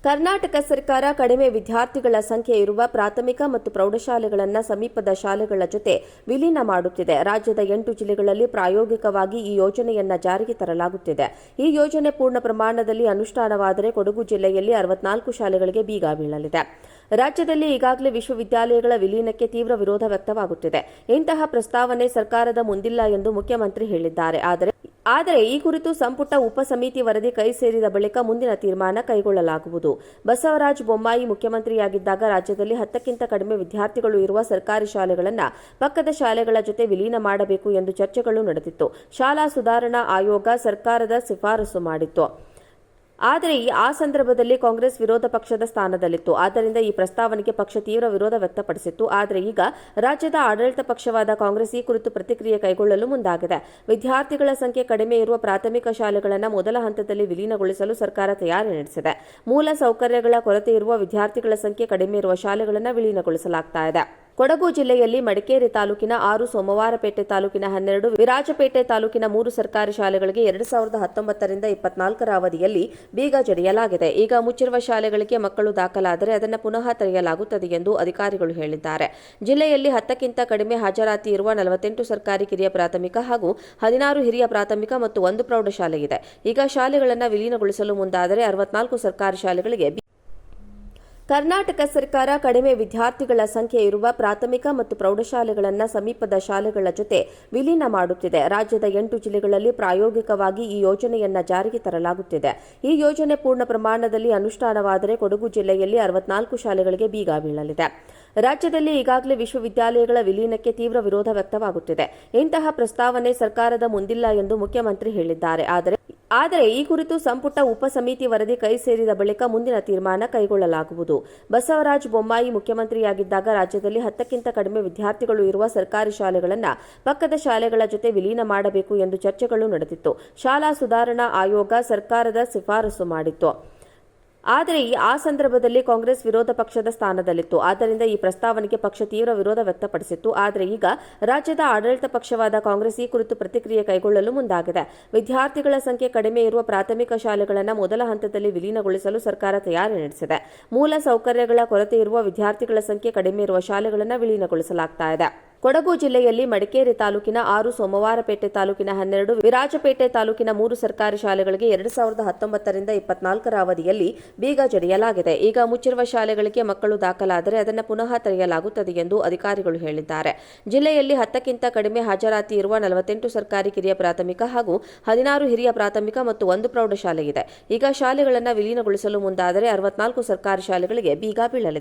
ಕರ್ನಾಟಕ ಸರ್ಕಾರ ಕಡಿಮೆ ವಿದ್ಯಾರ್ಥಿಗಳ ಸಂಖ್ಯೆ ಇರುವ ಪ್ರಾಥಮಿಕ ಮತ್ತು ಪ್ರೌಢಶಾಲೆಗಳನ್ನು ಸಮೀಪದ ಶಾಲೆಗಳ ಜೊತೆ ವಿಲೀನ ಮಾಡುತ್ತಿದೆ. ರಾಜ್ಯದ 8 ಜಿಲ್ಲೆಗಳಲ್ಲಿ ಪ್ರಾಯೋಗಿಕವಾಗಿ ಈ ಯೋಜನೆಯನ್ನು ಜಾರಿಗೆ ತರಲಾಗುತ್ತಿದೆ. ಈ ಯೋಜನೆ ಪೂರ್ಣ ಪ್ರಮಾಣದಲ್ಲಿ ಅನುಷ್ಠಾನವಾದರೆ ಕೊಡಗು ಜಿಲ್ಲೆಯಲ್ಲಿ 64 ಶಾಲೆಗಳಿಗೆ ಬೀಗ ಬೀಳಲಿದೆ. ರಾಜ್ಯದಲ್ಲಿ ಈಗಾಗಲೇ ವಿಶ್ವವಿದ್ಯಾಲಯಗಳ ವಿಲೀನಕ್ಕೆ ತೀವ್ರ ವಿರೋಧ ವ್ಯಕ್ತವಾಗುತ್ತಿದೆ. ಇಂತಹ ಪ್ರಸ್ತಾವನೆ ಸರ್ಕಾರದ ಮುಂದಿಲ್ಲ ಎಂದು ಮುಖ್ಯಮಂತ್ರಿ ಹೇಳಿದ್ದಾರೆ. ಆದರೆ ಈ ಕುರಿತು ಸಂಪುಟ ಉಪಸಮಿತಿ ವರದಿ ಕೈ ಸೇರಿದ ಬಳಿಕ ಮುಂದಿನ ತೀರ್ಮಾನ ಕೈಗೊಳ್ಳಲಾಗುವುದು. ಬಸವರಾಜ ಬೊಮ್ಮಾಯಿ ಮುಖ್ಯಮಂತ್ರಿಯಾಗಿದ್ದಾಗ ರಾಜ್ಯದಲ್ಲಿ 10ಕ್ಕಿಂತ ಕಡಿಮೆ ವಿದ್ಯಾರ್ಥಿಗಳು ಇರುವ ಸರ್ಕಾರಿ ಶಾಲೆಗಳನ್ನು ಪಕ್ಕದ ಶಾಲೆಗಳ ಜೊತೆ ವಿಲೀನ ಮಾಡಬೇಕು ಎಂದು ಚರ್ಚೆಗಳು ನಡೆದಿತ್ತು. ಶಾಲಾ ಸುಧಾರಣಾ ಆಯೋಗ ಸರ್ಕಾರದ ಶಿಫಾರಸು ಮಾಡಿತ್ತು. ಆದರೆ ಆ ಸಂದರ್ಭದಲ್ಲಿ ಕಾಂಗ್ರೆಸ್ ವಿರೋಧ ಪಕ್ಷದ ಸ್ಥಾನದಲ್ಲಿತ್ತು. ಆದ್ದರಿಂದ ಈ ಪ್ರಸ್ತಾವನೆಗೆ ಪಕ್ಷ ತೀವ್ರ ವಿರೋಧ ವ್ಯಕ್ತಪಡಿಸಿತ್ತು. ಆದರೆ ಈಗ ರಾಜ್ಯದ ಆಡಳಿತ ಪಕ್ಷವಾದ ಕಾಂಗ್ರೆಸ್ ಈ ಕುರಿತು ಪ್ರತಿಕ್ರಿಯೆ ಕೈಗೊಳ್ಳಲು ಮುಂದಾಗಿದೆ. ವಿದ್ಯಾರ್ಥಿಗಳ ಸಂಖ್ಯೆ ಕಡಿಮೆ ಇರುವ ಪ್ರಾಥಮಿಕ ಶಾಲೆಗಳನ್ನು ಮೊದಲ ಹಂತದಲ್ಲಿ ವಿಲೀನಗೊಳಿಸಲು ಸರ್ಕಾರ ತಯಾರಿ ನಡೆಸಿದೆ. ಮೂಲ ಸೌಕರ್ಯಗಳ ಕೊರತೆ ಇರುವ ವಿದ್ಯಾರ್ಥಿಗಳ ಸಂಖ್ಯೆ ಕಡಿಮೆ ಇರುವ ಶಾಲೆಗಳನ್ನು ವಿಲೀನಗೊಳಿಸಲಾಗುತ್ತಿದೆ. ಕೊಡಗು ಜಿಲ್ಲೆಯಲ್ಲಿ ಮಡಿಕೇರಿ ತಾಲೂಕಿನ 6, ಸೋಮವಾರಪೇಟೆ ತಾಲೂಕಿನ 12, ವಿರಾಜಪೇಟೆ ತಾಲೂಕಿನ 3 ಸರ್ಕಾರಿ ಶಾಲೆಗಳಿಗೆ 2019 ರಿಂದ 24ರ ಅವಧಿಯಲ್ಲಿ ಬೀಗ ಜಡಿಯಲಾಗಿದೆ. ಈಗ ಮುಚ್ಚಿರುವ ಶಾಲೆಗಳಿಗೆ ಮಕ್ಕಳು ದಾಖಲಾದರೆ ಅದನ್ನು ಪುನಃ ತೆರೆಯಲಾಗುತ್ತದೆ ಎಂದು ಅಧಿಕಾರಿಗಳು ಹೇಳಿದ್ದಾರೆ. ಜಿಲ್ಲೆಯಲ್ಲಿ 10ಕ್ಕಿಂತ ಕಡಿಮೆ ಹಾಜರಾತಿ ಇರುವ 48 ಸರ್ಕಾರಿ ಕಿರಿಯ ಪ್ರಾಥಮಿಕ ಹಾಗೂ 16 ಹಿರಿಯ ಪ್ರಾಥಮಿಕ ಮತ್ತು 1 ಪ್ರೌಢಶಾಲೆ ಇದೆ. ಈಗ ಶಾಲೆಗಳನ್ನು ವಿಲೀನಗೊಳಿಸಲು ಮುಂದಾದರೆ 64 ಸರ್ಕಾರಿ ಶಾಲೆಗಳಿಗೆ ಕರ್ನಾಟಕ ಸರ್ಕಾರ ಕಡಿಮೆ ವಿದ್ಯಾರ್ಥಿಗಳ ಸಂಖ್ಯೆ ಇರುವ ಪ್ರಾಥಮಿಕ ಮತ್ತು ಪ್ರೌಢಶಾಲೆಗಳನ್ನು ಸಮೀಪದ ಶಾಲೆಗಳ ಜೊತೆ ವಿಲೀನ ಮಾಡುತ್ತಿದೆ. ರಾಜ್ಯದ 8 ಜಿಲ್ಲೆಗಳಲ್ಲಿ ಪ್ರಾಯೋಗಿಕವಾಗಿ ಈ ಯೋಜನೆಯನ್ನು ಜಾರಿಗೆ ತರಲಾಗುತ್ತಿದೆ. ಈ ಯೋಜನೆ ಪೂರ್ಣ ಪ್ರಮಾಣದಲ್ಲಿ ಅನುಷ್ಠಾನವಾದರೆ ಕೊಡಗು ಜಿಲ್ಲೆಯಲ್ಲಿ 64 ಶಾಲೆಗಳಿಗೆ ಬೀಗ ಬೀಳಲಿದೆ. ರಾಜ್ಯದಲ್ಲಿ ಈಗಾಗಲೇ ವಿಶ್ವವಿದ್ಯಾಲಯಗಳ ವಿಲೀನಕ್ಕೆ ತೀವ್ರ ವಿರೋಧ ವ್ಯಕ್ತವಾಗುತ್ತಿದೆ. ಇಂತಹ ಪ್ರಸ್ತಾವನೆ ಸರ್ಕಾರದ ಮುಂದಿಲ್ಲ ಎಂದು ಮುಖ್ಯಮಂತ್ರಿ ಹೇಳಿದ್ದಾರೆ. ಆದರೆ ಈ ಕುರಿತು ಸಂಪುಟ ಉಪಸಮಿತಿ ವರದಿ ಕೈ ಸೇರಿದ ಬಳಿಕ ಮುಂದಿನ ತೀರ್ಮಾನ ಕೈಗೊಳ್ಳಲಾಗುವುದು. ಬಸವರಾಜ ಬೊಮ್ಮಾಯಿ ಮುಖ್ಯಮಂತ್ರಿಯಾಗಿದ್ದಾಗ ರಾಜ್ಯದಲ್ಲಿ 10ಕ್ಕಿಂತ ಕಡಿಮೆ ವಿದ್ಯಾರ್ಥಿಗಳು ಇರುವ ಸರ್ಕಾರಿ ಶಾಲೆಗಳನ್ನು ಪಕ್ಕದ ಶಾಲೆಗಳ ಜೊತೆ ವಿಲೀನ ಮಾಡಬೇಕು ಎಂದು ಚರ್ಚೆಗಳು ನಡೆದಿತ್ತು. ಶಾಲಾ ಸುಧಾರಣಾ ಆಯೋಗ ಸರ್ಕಾರದ ಶಿಫಾರಸು ಮಾಡಿತ್ತು. ಆದರೆ ಆ ಸಂದರ್ಭದಲ್ಲಿ ಕಾಂಗ್ರೆಸ್ ವಿರೋಧ ಪಕ್ಷದ ಸ್ಥಾನದಲ್ಲಿತ್ತು. ಆದ್ದರಿಂದ ಈ ಪ್ರಸ್ತಾವನೆಗೆ ಪಕ್ಷ ತೀವ್ರ ವಿರೋಧ ವ್ಯಕ್ತಪಡಿಸಿತ್ತು. ಆದರೆ ಈಗ ರಾಜ್ಯದ ಆಡಳಿತ ಪಕ್ಷವಾದ ಕಾಂಗ್ರೆಸ್ ಈ ಕುರಿತು ಪ್ರತಿಕ್ರಿಯೆ ಕೈಗೊಳ್ಳಲು ಮುಂದಾಗಿದೆ. ವಿದ್ಯಾರ್ಥಿಗಳ ಸಂಖ್ಯೆ ಕಡಿಮೆ ಇರುವ ಪ್ರಾಥಮಿಕ ಶಾಲೆಗಳನ್ನು ಮೊದಲ ಹಂತದಲ್ಲಿ ವಿಲೀನಗೊಳಿಸಲು ಸರ್ಕಾರ ತಯಾರಿ ನಡೆಸಿದೆ. ಮೂಲ ಸೌಕರ್ಯಗಳ ಕೊರತೆ ಇರುವ ವಿದ್ಯಾರ್ಥಿಗಳ ಸಂಖ್ಯೆ ಕಡಿಮೆ ಇರುವ ಶಾಲೆಗಳನ್ನು ವಿಲೀನಗೊಳಿಸಲಾಗುತ್ತಿದೆ. ಕೊಡಗು ಜಿಲ್ಲೆಯಲ್ಲಿ ಮಡಿಕೇರಿ ತಾಲೂಕಿನ 6, ಸೋಮವಾರಪೇಟೆ ತಾಲೂಕಿನ 12, ವಿರಾಜಪೇಟೆ ತಾಲೂಕಿನ 3 ಸರ್ಕಾರಿ ಶಾಲೆಗಳಿಗೆ 2019 ರಿಂದ 24ರ ಅವಧಿಯಲ್ಲಿ ಬೀಗ ಜಡಿಯಲಾಗಿದೆ. ಈಗ ಮುಚ್ಚಿರುವ ಶಾಲೆಗಳಿಗೆ ಮಕ್ಕಳು ದಾಖಲಾದರೆ ಅದನ್ನು ಪುನಃ ತೆರೆಯಲಾಗುತ್ತದೆ ಎಂದು ಅಧಿಕಾರಿಗಳು ಹೇಳಿದ್ದಾರೆ. ಜಿಲ್ಲೆಯಲ್ಲಿ 10ಕ್ಕಿಂತ ಕಡಿಮೆ ಹಾಜರಾತಿ ಇರುವ 48 ಸರ್ಕಾರಿ ಕಿರಿಯ ಪ್ರಾಥಮಿಕ ಹಾಗೂ 16 ಹಿರಿಯ ಪ್ರಾಥಮಿಕ ಮತ್ತು 1 ಪ್ರೌಢಶಾಲೆ ಇದೆ. ಈಗ ಶಾಲೆಗಳನ್ನು ವಿಲೀನಗೊಳಿಸಲು ಮುಂದಾದರೆ 64 ಸರ್ಕಾರಿ ಶಾಲೆಗಳಿಗೆ ಬೀಗ ಬೀಳಲಿದೆ.